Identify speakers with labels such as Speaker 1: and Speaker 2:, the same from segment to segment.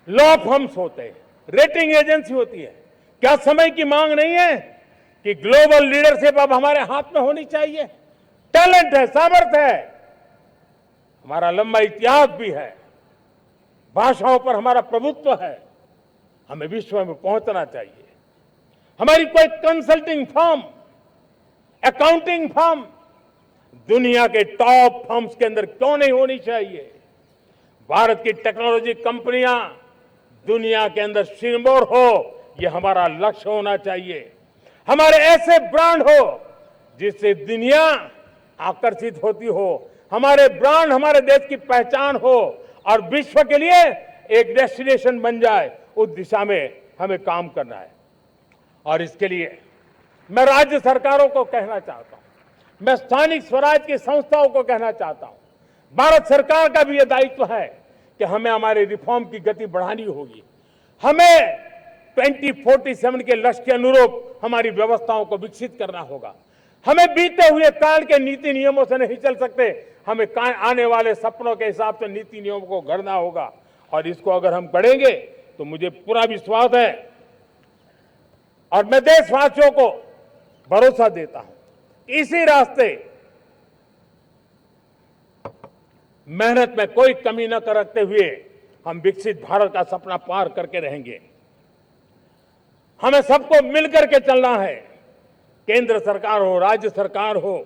Speaker 1: Law firms होते हैं, rating agency होती है। क्या समय की मांग नहीं है कि ग्लोबल लीडरशिप अब हमारे हाथ में होनी चाहिए? टैलेंट है, सामर्थ्य है, हमारा लंबा इतिहास भी है, भाषाओं पर हमारा प्रभुत्व है, हमें विश्व में पहुंचना चाहिए। हमारी कोई कंसल्टिंग फर्म, अकाउंटिंग फर्म दुनिया के टॉप फर्म्स के अंदर क्यों नहीं होनी चाहिए? भारत की टेक्नोलॉजी कंपनियां दुनिया के अंदर सिरमौर हो, यह हमारा लक्ष्य होना चाहिए। हमारे ऐसे ब्रांड हो जिससे दुनिया आकर्षित होती हो, हमारे ब्रांड हमारे देश की पहचान हो और विश्व के लिए एक डेस्टिनेशन बन जाए, उस दिशा में हमें काम करना है। और इसके लिए मैं राज्य सरकारों को कहना चाहता हूं, मैं स्थानिक स्वराज की संस्थाओं को कहना चाहता हूं, भारत सरकार का भी यह दायित्व है कि हमें हमारे रिफॉर्म की गति बढ़ानी होगी। हमें 2047 के लक्ष्य के अनुरूप हमारी व्यवस्थाओं को विकसित करना होगा। हमें बीते हुए काल के नीति नियमों से नहीं चल सकते, हमें आने वाले सपनों के हिसाब से नीति नियमों को गढ़ना होगा। और इसको अगर हम करेंगे तो मुझे पूरा विश्वास है और मैं देशवासियों को भरोसा देता हूं, इसी रास्ते मेहनत में कोई कमी न करते हुए हम विकसित भारत का सपना पार करके रहेंगे। हमें सबको मिलकर के चलना है, केंद्र सरकार हो, राज्य सरकार हो,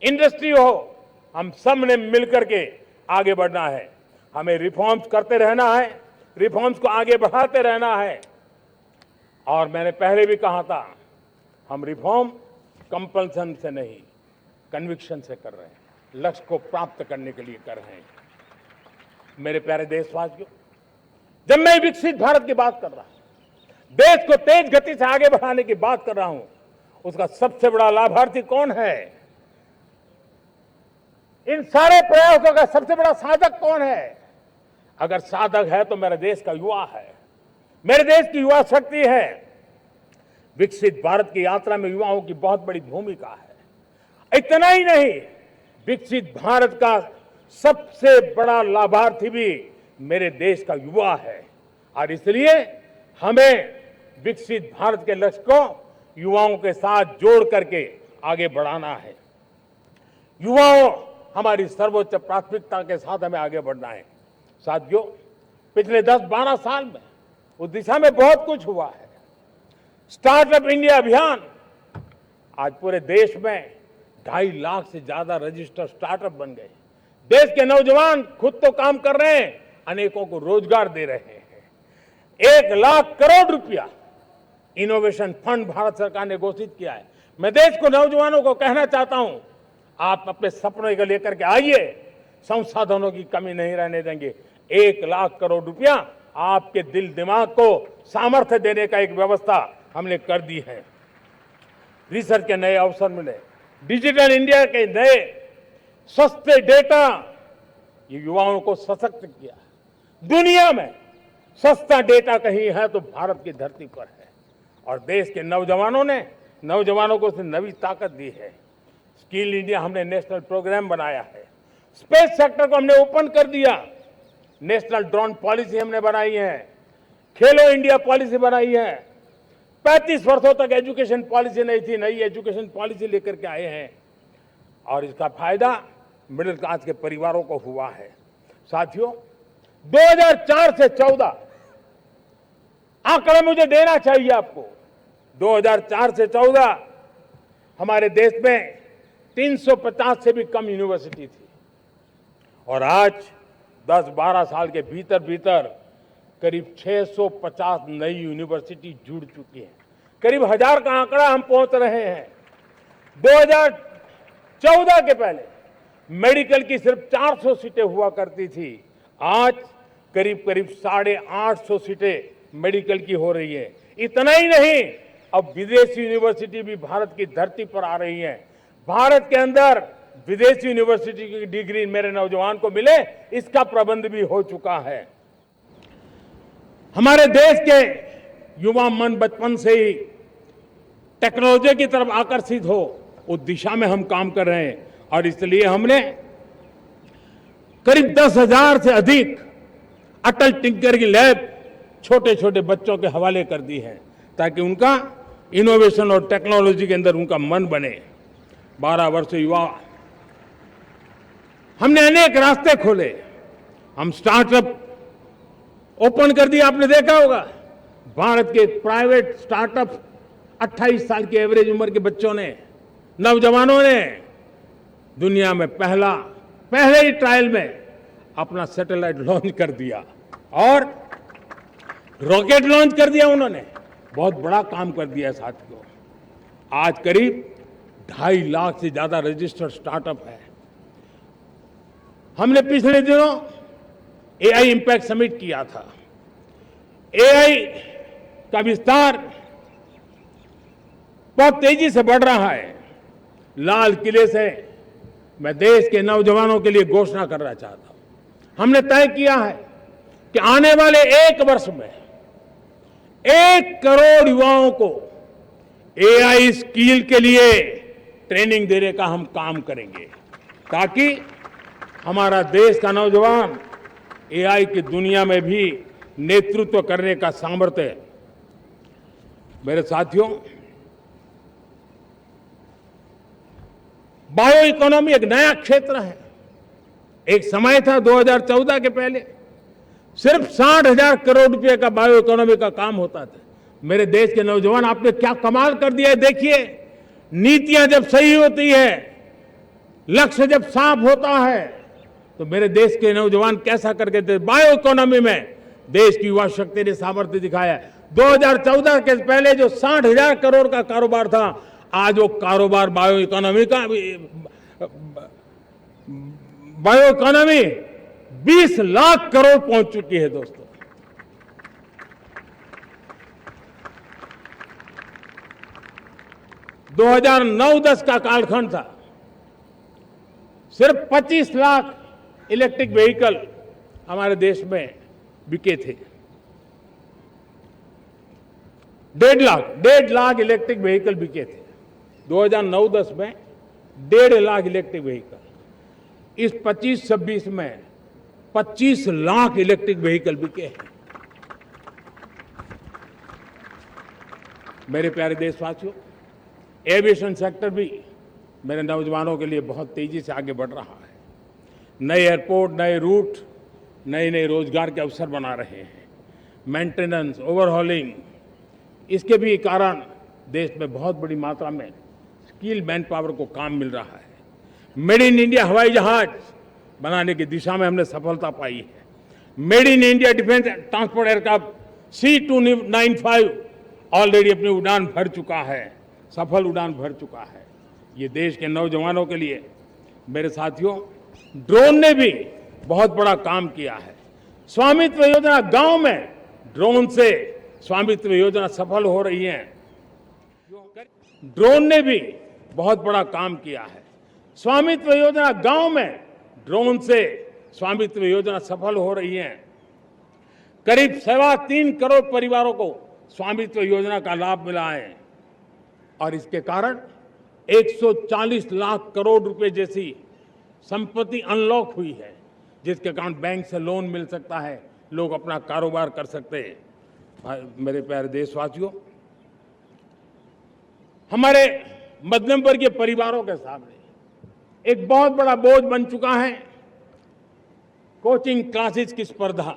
Speaker 1: इंडस्ट्री हो, हम सब ने मिलकर के आगे बढ़ना है। हमें रिफॉर्म्स करते रहना है, रिफॉर्म्स को आगे बढ़ाते रहना है। और मैंने पहले भी कहा था, हम रिफॉर्म कंपल्सन से नहीं, कन्विक्शन से कर रहे हैं, लक्ष्य को प्राप्त करने के लिए कर रहे हैं। मेरे प्यारे देशवासियों, जब मैं विकसित भारत की बात कर रहा हूं, देश को तेज गति से आगे बढ़ाने की बात कर रहा हूं, उसका सबसे बड़ा लाभार्थी कौन है? इन सारे प्रयासों का सबसे बड़ा साधक कौन है? अगर साधक है तो मेरे देश का युवा है, मेरे देश की युवा शक्ति है। विकसित भारत की यात्रा में युवाओं की बहुत बड़ी भूमिका है। इतना ही नहीं, विकसित भारत का सबसे बड़ा लाभार्थी भी मेरे देश का युवा है। और इसलिए हमें विकसित भारत के लक्ष्य को युवाओं के साथ जोड़ करके आगे बढ़ाना है। युवाओं हमारी सर्वोच्च प्राथमिकता के साथ हमें आगे बढ़ना है। साथियों, पिछले 10-12 साल में उस दिशा में बहुत कुछ हुआ है। स्टार्टअप इंडिया अभियान, आज पूरे देश में 2.5 लाख से ज्यादा रजिस्टर्ड स्टार्टअप बन गए। देश के नौजवान खुद तो काम कर रहे हैं, अनेकों को रोजगार दे रहे हैं। 1 लाख करोड़ रुपया इनोवेशन फंड भारत सरकार ने घोषित किया है। मैं देश को, नौजवानों को कहना चाहता हूं, आप अपने सपनों को लेकर के आइए, संसाधनों की कमी नहीं रहने देंगे। 1 लाख करोड़ रुपया आपके दिल दिमाग को सामर्थ्य देने का एक व्यवस्था हमने कर दी है। रिसर्च के नए अवसर मिले, डिजिटल इंडिया के नए सस्ते डेटा, ये युवाओं को सशक्त किया। दुनिया में सस्ता डेटा कहीं है तो भारत की धरती पर है। और देश के नौजवानों को नई ताकत दी है। स्किल इंडिया हमने नेशनल प्रोग्राम बनाया है। स्पेस सेक्टर को हमने ओपन कर दिया। नेशनल ड्रोन पॉलिसी हमने बनाई है। खेलो इंडिया पॉलिसी बनाई है। 35 वर्षों तक एजुकेशन पॉलिसी नहीं थी, नई एजुकेशन पॉलिसी लेकर के आए हैं। और इसका फायदा मिडिल क्लास के परिवारों को हुआ है। साथियों, 2004 से 14 आंकड़ा मुझे देना चाहिए आपको। 2004 से 14 हमारे देश में 350 से भी कम यूनिवर्सिटी थी। और आज 10-12 साल के भीतर भीतर करीब 650 नई यूनिवर्सिटी जुड़ चुकी हैं। करीब 1000 का आंकड़ा हम पहुंच रहे हैं। 2014 के पहले मेडिकल की सिर्फ 400 सीटें हुआ करती थी। आज करीब 850 सीटें मेडिकल की हो रही है। इतना ही नहीं, अब विदेशी यूनिवर्सिटी भी भारत की धरती पर आ रही है। भारत के अंदर विदेशी यूनिवर्सिटी की डिग्री मेरे नौजवान को मिले, इसका प्रबंध भी हो चुका है। हमारे देश के युवा मन बचपन से ही टेक्नोलॉजी की तरफ आकर्षित हो, उस दिशा में हम काम कर रहे हैं। और इसलिए हमने करीब 10,000 से अधिक अटल टिंकरिंग लैब छोटे छोटे बच्चों के हवाले कर दी है ताकि उनका इनोवेशन और टेक्नोलॉजी के अंदर उनका मन बने। 12 वर्ष युवा, हमने अनेक रास्ते खोले। हम स्टार्टअप ओपन कर दिया, आपने देखा होगा भारत के प्राइवेट स्टार्टअप 28 साल की एवरेज उम्र के बच्चों ने, नौजवानों ने दुनिया में पहले ही ट्रायल में अपना सैटेलाइट लॉन्च कर दिया और रॉकेट लॉन्च कर दिया। उन्होंने बहुत बड़ा काम कर दिया साथियों। आज करीब 2.5 लाख से ज्यादा रजिस्टर्ड स्टार्टअप है। हमने पिछले दिनों एआई इंपैक्ट समिट किया था। एआई का विस्तार बहुत तेजी से बढ़ रहा है। लाल किले से मैं देश के नौजवानों के लिए घोषणा करना चाहता हूं। हमने तय किया है कि आने वाले 1 वर्ष में 1 करोड़ युवाओं को एआई स्किल के लिए ट्रेनिंग देने का हम काम करेंगे ताकि हमारा देश का नौजवान एआई की दुनिया में भी नेतृत्व करने का सामर्थ्य। मेरे साथियों, बायो इकोनॉमी एक नया क्षेत्र है। एक समय था 2014 के पहले सिर्फ 60,000 करोड़ रुपए का बायो इकोनॉमी का काम होता था। मेरे देश के नौजवान, आपने क्या कमाल कर दिया है। देखिए, नीतियां जब सही होती है, लक्ष्य जब साफ होता है, तो मेरे देश के नौजवान कैसा करके थे। बायो इकोनॉमी में देश की युवा शक्ति ने सामर्थ्य दिखाया है। 2014 के पहले जो 60,000 करोड़ का कारोबार था, आज वो कारोबार बायो इकोनॉमी 20 लाख करोड़ पहुंच चुकी है। दोस्तों, दो 2009-10 का कालखंड था, सिर्फ 25 लाख इलेक्ट्रिक व्हीकल हमारे देश में बिके थे। 1.5 लाख इलेक्ट्रिक व्हीकल बिके थे 2009-10 में। 1.5 लाख इलेक्ट्रिक व्हीकल। इस 25-26 में 25 लाख इलेक्ट्रिक व्हीकल बिके हैं। मेरे प्यारे देशवासियों, एविएशन सेक्टर भी मेरे नौजवानों के लिए बहुत तेजी से आगे बढ़ रहा है। नए एयरपोर्ट, नए रूट, नए रोजगार के अवसर बना रहे हैं। मेंटेनेंस, ओवरहॉलिंग, इसके भी कारण देश में बहुत बड़ी मात्रा में स्किल मैन पावर को काम मिल रहा है। मेड इन इंडिया हवाई जहाज बनाने की दिशा में हमने सफलता पाई है। Made in India defence transport aircraft C295 already अपनी उड़ान भर चुका है, सफल उड़ान भर चुका है। ये देश के नौजवानों के लिए, मेरे साथियों, ड्रोन ने भी बहुत बड़ा काम किया है। स्वामित्व योजना, गांव में ड्रोन से स्वामित्व योजना सफल हो रही है। ड्रोन ने भी बहुत बड़ा काम किया है। स्वामित्व योजना, गांव में ड्रोन से स्वामित्व योजना सफल हो रही है। करीब 3.25 करोड़ परिवारों को स्वामित्व योजना का लाभ मिला है और इसके कारण 140 लाख करोड़ रुपए जैसी संपत्ति अनलॉक हुई है, जिसके कारण बैंक से लोन मिल सकता है, लोग अपना कारोबार कर सकते हैं। मेरे प्यारे देशवासियों, हमारे मध्यम वर्गीय परिवारों के सामने एक बहुत बड़ा बोझ बन चुका है कोचिंग क्लासेस की स्पर्धा।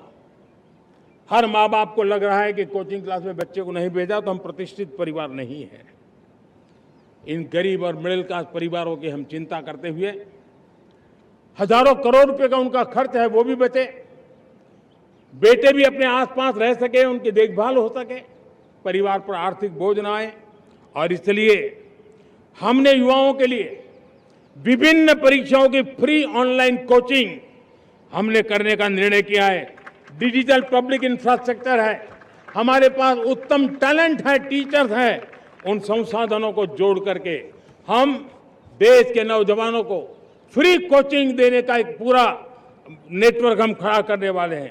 Speaker 1: हर माँ बाप को लग रहा है कि कोचिंग क्लास में बच्चे को नहीं भेजा तो हम प्रतिष्ठित परिवार नहीं है। इन गरीब और मिडिल क्लास परिवारों की हम चिंता करते हुए हजारों करोड़ रुपए का उनका खर्च है वो भी बचे, बेटे भी अपने आसपास रह सके, उनकी देखभाल हो सके, परिवार पर आर्थिक बोझ न आए। और इसलिए हमने युवाओं के लिए विभिन्न परीक्षाओं की फ्री ऑनलाइन कोचिंग हमने करने का निर्णय किया है। डिजिटल पब्लिक इंफ्रास्ट्रक्चर है, हमारे पास उत्तम टैलेंट है, टीचर्स हैं, उन संसाधनों को जोड़ करके हम देश के नौजवानों को फ्री कोचिंग देने का एक पूरा नेटवर्क हम खड़ा करने वाले हैं।